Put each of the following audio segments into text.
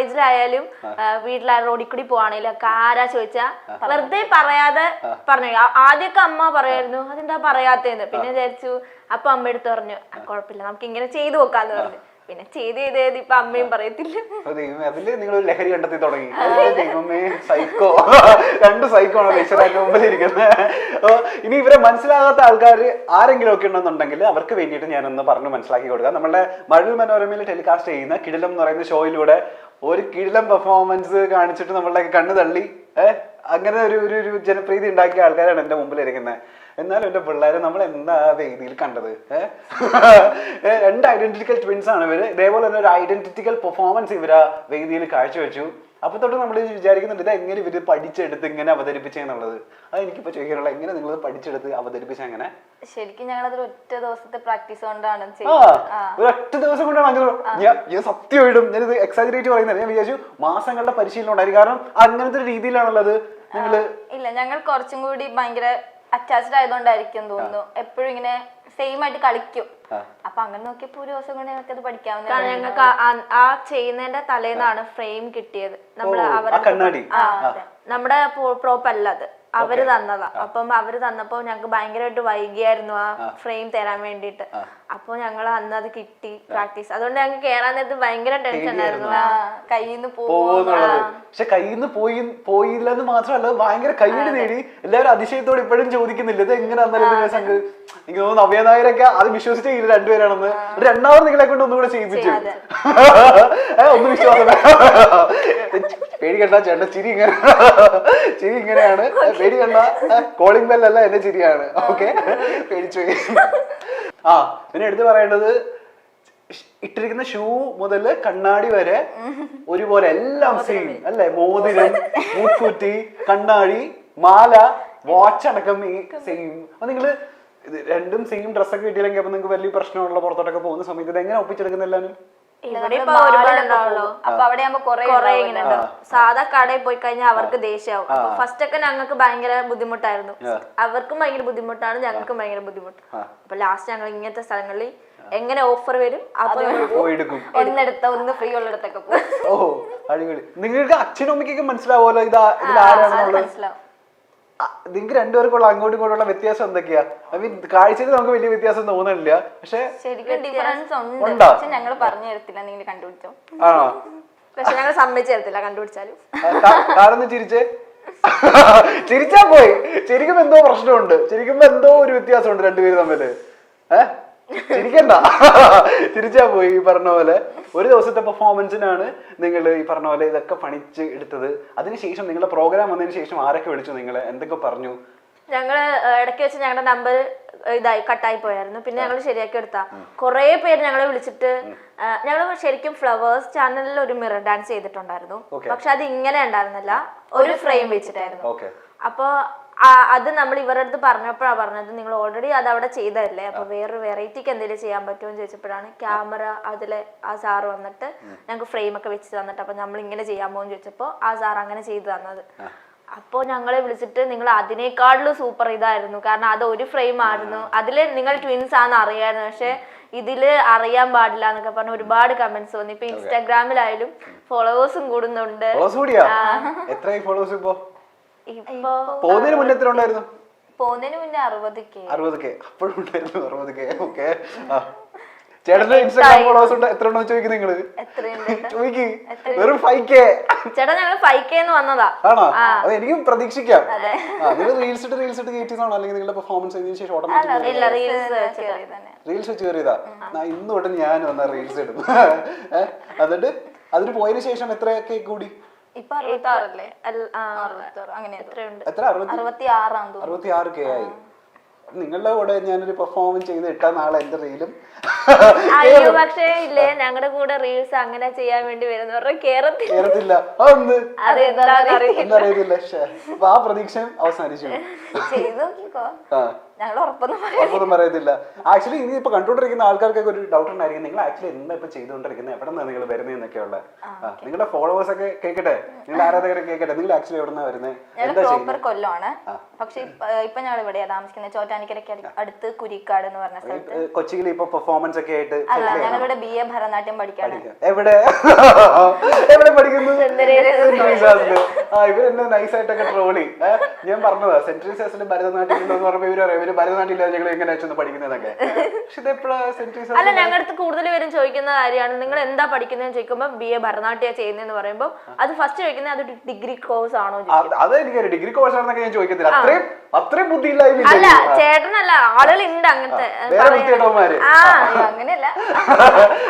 ായാലും വീട്ടിലെ റോഡിൽ കൂടി പോവാണെങ്കിലും ഒക്കെ ആരാ ചോദിച്ചാ വെറുതെ പറയാതെ പറഞ്ഞു. ആദ്യമൊക്കെ അമ്മ പറയായിരുന്നു അതെന്താ പറയാത്തേന്ന്. പിന്നെ വിചാരിച്ചു അപ്പൊ അമ്മ എടുത്ത് പറഞ്ഞു കുഴപ്പമില്ല നമുക്ക് ഇങ്ങനെ ചെയ്തു നോക്കാന്ന് പറഞ്ഞു. പിന്നെ ചെയ്ത് ഇപ്പൊ അമ്മയും പറയത്തില്ല. അതില് നിങ്ങൾ ഒരു ലഹരി കണ്ടെത്തി തുടങ്ങി. ദൈവമേ സൈക്കോ, രണ്ട് സൈക്കോ ആണ് ലക്ഷ്യമായിട്ട് മുമ്പിലിരിക്കുന്നത്. ഇനി ഇവരെ മനസ്സിലാകാത്ത ആൾക്കാർ ആരെങ്കിലും ഒക്കെ ഉണ്ടെന്നുണ്ടെങ്കിൽ അവർക്ക് വേണ്ടിയിട്ട് ഞാനൊന്ന് പറഞ്ഞു മനസ്സിലാക്കി കൊടുക്കാം. നമ്മുടെ മഴവിൽ മനോരമയിൽ ടെലികാസ്റ്റ് ചെയ്യുന്ന കിടിലം എന്ന് പറയുന്ന ഷോയിലൂടെ ഒരു കിടിലം പെർഫോമൻസ് കാണിച്ചിട്ട് നമ്മളുടെ കണ്ണ് തള്ളി അങ്ങനെ ഒരു ജനപ്രീതി ഉണ്ടാക്കിയ ആൾക്കാരാണ് എൻ്റെ മുമ്പിൽ ഇരിക്കുന്നത്. എന്നാലും എൻ്റെ പിള്ളേരെ നമ്മൾ എന്താ വേദിയിൽ കണ്ടത്? രണ്ട് ഐഡന്റിറ്റിക്കൽ ട്വിൻസ് ആണ് ഇവര്. ഇതേപോലെ തന്നെ ഒരു ഐഡന്റിറ്റിക്കൽ പെർഫോമൻസ് ഇവര് വേദിയിൽ കാഴ്ചവെച്ചു. അപ്പൊ തൊട്ട് നമ്മൾ വിചാരിക്കുന്നുണ്ട് ഇത് എങ്ങനെ ഇവര് പഠിച്ചെടുത്ത് ഇങ്ങനെ അവതരിപ്പിച്ചെന്നുള്ളത്. അത് എനിക്കിപ്പോ ചോദിക്കാനുള്ള എങ്ങനെ നിങ്ങൾ പഠിച്ചെടുത്ത് അവതരിപ്പിച്ച എങ്ങനെ? ശരിക്കും ഞങ്ങൾ അതൊരു ഒറ്റ ദിവസത്തെ പ്രാക്ടീസ് കൊണ്ടാണ് ഒരു ഒറ്റ ദിവസം കൊണ്ടാണ്. ഞാൻ സത്യമായിട്ടും ഞാനിത് എക്സാജറേറ്റ് പറയുന്നത്. ഞാൻ വിചാരിച്ചു മാസങ്ങളുടെ പരിശീലനം ഉണ്ടായിരുന്നു. കാരണം അങ്ങനത്തെ ഒരു രീതിയിലാണുള്ളത് നിങ്ങള്. ഇല്ല, ഞങ്ങൾ കുറച്ചും കൂടി ഭയങ്കര അറ്റാച്ച്ഡ് ആയതുകൊണ്ടായിരിക്കും തോന്നുന്നു. എപ്പോഴും ഇങ്ങനെ സെയിം ആയിട്ട് കളിക്കും. അപ്പൊ അങ്ങനെ നോക്കിയപ്പോ ഒരു ദിവസം കൊണ്ട് ഞങ്ങൾക്ക് അത് പഠിക്കാവുന്ന. ഞങ്ങൾക്ക് ആ ചെയ്യുന്നതിന്റെ തലേന്നാണ് ഫ്രെയിം കിട്ടിയത്. നമ്മുടെ പ്രോപ്പ് അല്ല അത്, അവര് തന്നതാ. അപ്പം അവര് തന്നപ്പോ ഞങ്ങക്ക് ഭയങ്കരമായിട്ട് വൈകിയായിരുന്നു ആ ഫ്രെയിം തരാൻ വേണ്ടിട്ട്. അപ്പൊ ഞങ്ങൾ അന്ന് അത് കിട്ടി പ്രാക്ടീസ്. അതുകൊണ്ട് ഞങ്ങൾക്ക് കേറാൻ നേരത്ത് ഭയങ്കര ടെൻഷൻ ആയിരുന്നു, കയ്യിന്ന് പോകുന്നുള്ളത്. പക്ഷെ കയ്യിന്ന് പോയില്ലെന്ന് മാത്രമല്ല ഭയങ്കര കയ്യടി നേടി. എല്ലാവരും അതിശയത്തോടെ ഇപ്പോഴും ചോദിക്കുന്നില്ല ഇത് എങ്ങനെയാണെന്നല്ലേ. എനിക്ക് തോന്നുന്നു നവ്യ നായരൊക്കെ അത് വിശ്വസിച്ചേ ഇല്ല രണ്ടുപേരാണെന്ന്. രണ്ടാമത് നിങ്ങളെ കൊണ്ട് ഒന്നുകൂടെ ചെയ്യിപ്പിച്ചു. ഒന്ന് വിശ്വാസം പേടിക്കണ്ട ചേട്ടൻ ചിരി ഇങ്ങനെയാണ്. പേടിക്കണ്ട, കോളിംഗ് ബെല്ലല്ല എന്റെ ചിരിയാണ്. ഓക്കെ, പേടിച്ചു. പിന്നെ എടുത്ത് പറയേണ്ടത് ഇട്ടിരിക്കുന്ന ഷൂ മുതല് കണ്ണാടി വരെ ഒരുപോലെ എല്ലാം സെയിം അല്ലെ. മോതിരം, മൂക്കുറ്റി, കണ്ണാടി, മാല, വാച്ച് അടക്കം ഈ സെയിം. അപ്പൊ നിങ്ങള് രണ്ടും സെയിം ഡ്രസ്സൊക്കെ കിട്ടിയില്ലെങ്കിൽ അപ്പൊ നിങ്ങൾക്ക് വലിയ പ്രശ്നമുള്ള പുറത്തോട്ടൊക്കെ പോകുന്ന സമയത്ത് ഇത് എങ്ങനെ ഒപ്പിച്ചെടുക്കുന്ന എല്ലാവരും? സാധാ കടയിൽ പോയി കഴിഞ്ഞാൽ അവർക്ക് ദേഷ്യമാവും. അപ്പൊ ഫസ്റ്റ് ഒക്കെ ഞങ്ങൾക്ക് ഭയങ്കര ബുദ്ധിമുട്ടായിരുന്നു. അവർക്കും ഭയങ്കര ബുദ്ധിമുട്ടാണ്, ഞങ്ങൾക്കും ഭയങ്കര ബുദ്ധിമുട്ട്. അപ്പൊ ലാസ്റ്റ് ഞങ്ങൾ ഇങ്ങനത്തെ സ്ഥലങ്ങളിൽ എങ്ങനെ ഓഫർ വരും അപ്പൊ ഒന്നെടുത്ത ഒന്ന് ഫ്രീ ഉള്ളിടത്തൊക്കെ പോകും. ഓ അടിപൊളി. നിങ്ങൾക്ക് അച്ഛനും അമ്മയ്ക്കൊക്കെ മനസ്സിലാവുമല്ലോ ഇതിലാരാണെന്നുള്ളത്? നിങ്ങൾക്ക് രണ്ടുപേർക്കുള്ള അങ്ങോട്ടും ഇങ്ങോട്ടുള്ള വ്യത്യാസം എന്തൊക്കെയാ? ഐ മീൻ കാഴ്ചയിൽ നമുക്ക് വലിയ വ്യത്യാസം തോന്നുന്നില്ല, പക്ഷെ ശരിക്കും ഡിഫറൻസ് ഉണ്ട്. പക്ഷെ ഞങ്ങൾ പറഞ്ഞു തരത്തില്ല, നിങ്ങൾ കണ്ടുപിടിച്ചോ. ആണോ? പക്ഷെ ഞങ്ങൾ സമ്മതിച്ചു തരത്തില്ല കണ്ടുപിടിച്ചാലും. കാരണം ചിരിച്ചാ പോയി. ശരിക്കും എന്തോ പ്രശ്നമുണ്ട്, ശരിക്കും എന്തോ ഒരു വ്യത്യാസമുണ്ട് രണ്ടുപേരും തമ്മില്. ചിരിക്കണ്ട, തിരിച്ചാ പോയി. ഈ പറഞ്ഞ പോലെ ഒരു ദിവസത്തെ പെർഫോമൻസിനാണ് നിങ്ങൾ ഈ പറഞ്ഞ പോലെ ഇതൊക്കെ പണിച്ച് എടുത്തത്. അതിനുശേഷം നിങ്ങളുടെ പ്രോഗ്രാം വന്നതിന് ശേഷം ആരൊക്കെ വിളിച്ചു നിങ്ങളെ, എന്തൊക്കെ പറഞ്ഞു? ഞങ്ങള് ഇടയ്ക്ക് വെച്ച് ഞങ്ങളുടെ നമ്പർ കട്ടായി പോയായിരുന്നു. പിന്നെ ഞങ്ങൾ ശരിയാക്കി എടുത്താ കുറെ പേര് ഞങ്ങളെ വിളിച്ചിട്ട്. ഞങ്ങൾ ശരിക്കും ഫ്ലവേഴ്സ് ചാനലിൽ ഒരു മിറർ ഡാൻസ് ചെയ്തിട്ടുണ്ടായിരുന്നു. പക്ഷെ അത് ഇങ്ങനെ ഉണ്ടായിരുന്നില്ല, ഒരു ഫ്രെയിം വെച്ചിട്ടായിരുന്നു. അപ്പൊ അത് നമ്മൾ ഇവരുടെ അടുത്ത് പറഞ്ഞപ്പോഴാണ് പറഞ്ഞത് നിങ്ങൾ ഓൾറെഡി അത് അവിടെ ചെയ്തതല്ലേ, അപ്പൊ വേറൊരു വെറൈറ്റിക്ക് എന്തെങ്കിലും ചെയ്യാൻ പറ്റുമോ എന്ന് ചോദിച്ചപ്പോഴാണ് ക്യാമറ അതിലെ ആ സാറ് വന്നിട്ട് ഞങ്ങൾക്ക് ഫ്രെയിം ഒക്കെ വെച്ച് തന്നിട്ട് അപ്പൊ നമ്മൾ ഇങ്ങനെ ചെയ്യാമോ എന്ന് ചോദിച്ചപ്പോ ആ സാർ അങ്ങനെ ചെയ്തു തന്നത്. അപ്പോൾ ഞങ്ങളെ വിളിച്ചിട്ട് നിങ്ങൾ അതിനേക്കാളും സൂപ്പർ ഇതായിരുന്നു, കാരണം അത് ഒരു ഫ്രെയിം ആയിരുന്നു, അതില് നിങ്ങൾ ട്വിൻസ് ആണെന്ന് അറിയായിരുന്നു, പക്ഷെ ഇതില് അറിയാൻ പാടില്ല എന്നൊക്കെ പറഞ്ഞ ഒരുപാട് കമന്റ്സ് വന്നു. ഇപ്പൊ ഇൻസ്റ്റാഗ്രാമിലായാലും ഫോളോവേഴ്സും കൂടുന്നുണ്ട്. പോകുന്നതിന് മുന്നേ 60K അപ്പോഴും ഉണ്ടായിരുന്നു. 60K. ഓക്കെ. ചേട്ടന്റെ ഇൻസ്റ്റാഗ്രാം ഫോളോവേഴ്സ് ഉണ്ട് എത്ര ഉണ്ടോ ചോദിക്കും നിങ്ങള്? ചോദിക്ക്. വെറും 5K. ചേട്ടാ ഞങ്ങൾ 5K വന്നതാ. ആണോ? അത് എനിക്കും പ്രതീക്ഷിക്കാം. നിങ്ങൾ റീൽസ് ഇട്ട് കയറ്റിയതാണോ അല്ലെങ്കിൽ നിങ്ങളുടെ പെർഫോമൻസ് ചെയ്തതിനു ശേഷം റീൽസ് വെച്ച് കയറിയതാ? ഇന്ന് തൊട്ട് ഞാൻ വന്ന റീൽസ് ഇടും. എന്നിട്ട് അതിന് പോയതിനു ശേഷം എത്രയൊക്കെ കൂടി? ഇപ്പൊ 66 66K ആയി. നിങ്ങളുടെ കൂടെ ഞാനൊരു പെർഫോമൻസ് ചെയ്ത് ഇട്ടാ നാളെ എന്റെ റീലും. അയ്യോ പക്ഷേ ഇല്ലേ, ഞങ്ങളുടെ കൂടെ റീൽസ് അങ്ങനെ ചെയ്യാൻ വേണ്ടി വരുന്നവരുടെ കേറത്തില്ല. അറിയത്തില്ല. അപ്പൊ ആ പ്രതീക്ഷ അവസാനിച്ചു. ഞങ്ങൾ ഉറപ്പൊന്നും ഉറപ്പൊന്നും പറയത്തില്ല. ആക്ച്വലി ഇനി ഇപ്പൊ കണ്ടുകൊണ്ടിരിക്കുന്ന ആൾക്കാർക്കൊക്കെ ഒരു ഡൗട്ട് ഉണ്ടായിരിക്കും, നിങ്ങൾ ആക്ച്വലി എന്താ ഇപ്പൊ ചെയ്തുകൊണ്ടിരിക്കുന്നത്, എവിടെ നിന്നാണ് നിങ്ങൾ വരുന്നതെന്നൊക്കെയുള്ള. നിങ്ങളുടെ ഫോളോവേഴ്സ് ഒക്കെ കേൾക്കട്ടെ, നിങ്ങളുടെ ആരാധകരൊക്കെ കേൾക്കട്ടെ, നിങ്ങൾ ആക്ച്വലി എവിടെ നിന്നാണ് വരുന്നത്, എന്താ പ്രോപ്പർ ചെയ്യുന്നത്? കൊല്ലമാണ്. പക്ഷെ ഇപ്പൊ ഞങ്ങൾ ഇവിടെയാ താമസിക്കുന്നത്, ചോറ്റാനിക്കരയ്ക്ക് അടുത്ത് കുരിക്കാട് എന്ന് പറഞ്ഞ സ്ഥലത്ത്. കൊച്ചിയിൽ ഇപ്പൊ പെർഫോമൻസ് ഒക്കെ ആയിട്ട് അല്ല, ഞങ്ങളിവിടെ BA ഭരതനാട്യം പഠിക്കാണ്. എവിടെ എവിടെ പഠിക്കുന്നു? ഇവരെന്നെ നൈസായിട്ടൊക്കെ ട്രോളി. ഞാൻ പറഞ്ഞതാ സെന്റ് ട്രീസാസിൽ ഭരതനാട്യം എന്ന് പറഞ്ഞപ്പോ ഇവര് ഭരതനാട്യം ഞങ്ങൾ എങ്ങനെ വെച്ചൊന്ന് പഠിക്കുന്നതൊക്കെ. പക്ഷെ ഇതെപ്പോഴാ സെന്റ് ട്രീസാസ്? അല്ല, ഞങ്ങളുടെ അടുത്ത് കൂടുതൽ പേരും ചോദിക്കുന്ന കാര്യമാണ്, നിങ്ങൾ എന്താ പഠിക്കുന്നതെന്ന് ചോദിക്കുമ്പോൾ BA ഭരതനാട്യം ചെയ്യുന്നതെന്ന് പറയുമ്പോൾ അത് ഫസ്റ്റ് ചോദിക്കുന്നത് അത് ഡിഗ്രി കോഴ്സ് ആണോ? അത് എനിക്കറിയാം, ഡിഗ്രി കോഴ്സ് ആണെന്നൊക്കെ ഞാൻ ചോദിക്കത്തില്ല. അത്രയും ബുദ്ധിയില്ലായ്മ. അല്ല, ചേട്ടനല്ല, ആളുകളുണ്ട് അങ്ങനത്തെ. അങ്ങനെയല്ല,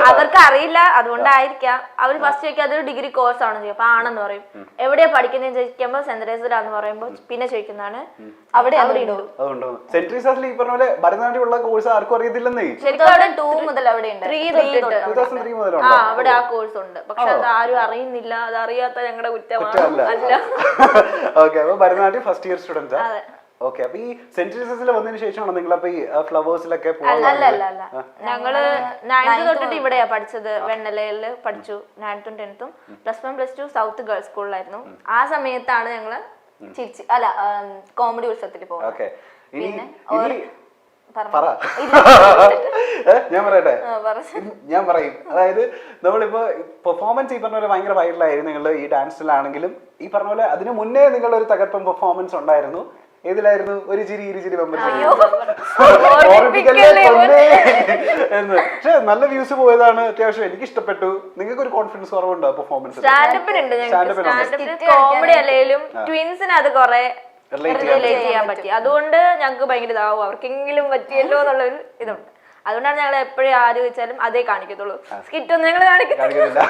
അവർക്ക് അറിയില്ല, അതുകൊണ്ടായിരിക്കാം അവര് ഫസ്റ്റ് ചോദിക്കുക അതൊരു ഡിഗ്രി കോഴ്സ് ആണോ ചോദിക്കും. അപ്പൊ ആണെന്ന് പറയും. എവിടെയാ പഠിക്കുന്നതെന്ന് ചോദിക്കുമ്പോൾ സെന്റ് തെരേസയിലാന്ന് പറയുമ്പോൾ പിന്നെ ചോദിക്കുന്നതാണ് അവിടെ അതുകൊണ്ടോ സെന്റ് ട്രീസാസിൽ ഈ പറഞ്ഞ പോലെ ഭരതനാട്യമുള്ള കോഴ്സ് ആർക്കും അറിയത്തില്ലെന്നേ. ശരിക്കും അവിടെ 2 മുതൽ അവിടെ ഉണ്ട്, 2003 മുതലുണ്ടോ? അവിടെ ആ കോഴ്സ് ഉണ്ട്. പക്ഷെ അത് ആരും അറിയുന്നില്ല. അത് അറിയാത്ത ഞങ്ങളുടെ കുറ്റമാണ്. അല്ല. ഓക്കെ, അപ്പൊ Bharatanatyam first year student. Okay, അപ്പൊ ഈ സെന്റ് ട്രീസാസിൽ വന്നതിന് ശേഷമാണോ നിങ്ങൾ അപ്പൊ ഈ ഫ്ലവേഴ്സിലൊക്കെ അല്ല, ഞങ്ങള് 9th തൊട്ടിട്ട് ഇവിടെയാ പഠിച്ചത്. വെണ്ണലയില് പഠിച്ചു 9th ഉം 10th ഉം. +1 +2 സൗത്ത് ഗേൾസ് സ്കൂളിലായിരുന്നു. ആ സമയത്താണ് ഞങ്ങള് കോമഡി ഉത്സവത്തിൽ പോകുന്നത്. ഞാൻ പറയും. അതായത് നമ്മളിപ്പോ പെർഫോമൻസ് ഈ പറഞ്ഞ പോലെ ഭയങ്കര വൈറലായിരുന്നു നിങ്ങൾ ഈ ഡാൻസിലാണെങ്കിലും. ഈ പറഞ്ഞ പോലെ അതിന് മുന്നേ നിങ്ങളുടെ ഒരു തകർപ്പൻ പെർഫോമൻസ് ഉണ്ടായിരുന്നു. ഏതിലായിരുന്നു? ഒരു ചിരി ഇരുചിരി എന്ന്. പക്ഷെ നല്ല വ്യൂസ് പോയതാണ്, അത്യാവശ്യം എനിക്ക് ഇഷ്ടപ്പെട്ടു. നിങ്ങൾക്ക് ഒരു കോൺഫിഡൻസ് കുറവുണ്ടോ പെർഫോമൻസ്? കോമഡി അല്ലെങ്കിലും ട്വിൻസിന് അത് കുറെ റിലേറ്റ് ചെയ്യാൻ പറ്റി. അതുകൊണ്ട് ഞങ്ങൾക്ക് ഭയങ്കര ഇതാവും, അവർക്കെങ്കിലും പറ്റിയല്ലോ എന്നുള്ളൊരു ഇതുണ്ട്. അതുകൊണ്ടാണ് ഞങ്ങൾ എപ്പോഴും ആര് വെച്ചാലും അതേ കാണിക്കത്തുള്ളൂ. സ്കിറ്റ് ഒന്നും ഞങ്ങൾ കാണിക്കത്തില്ല.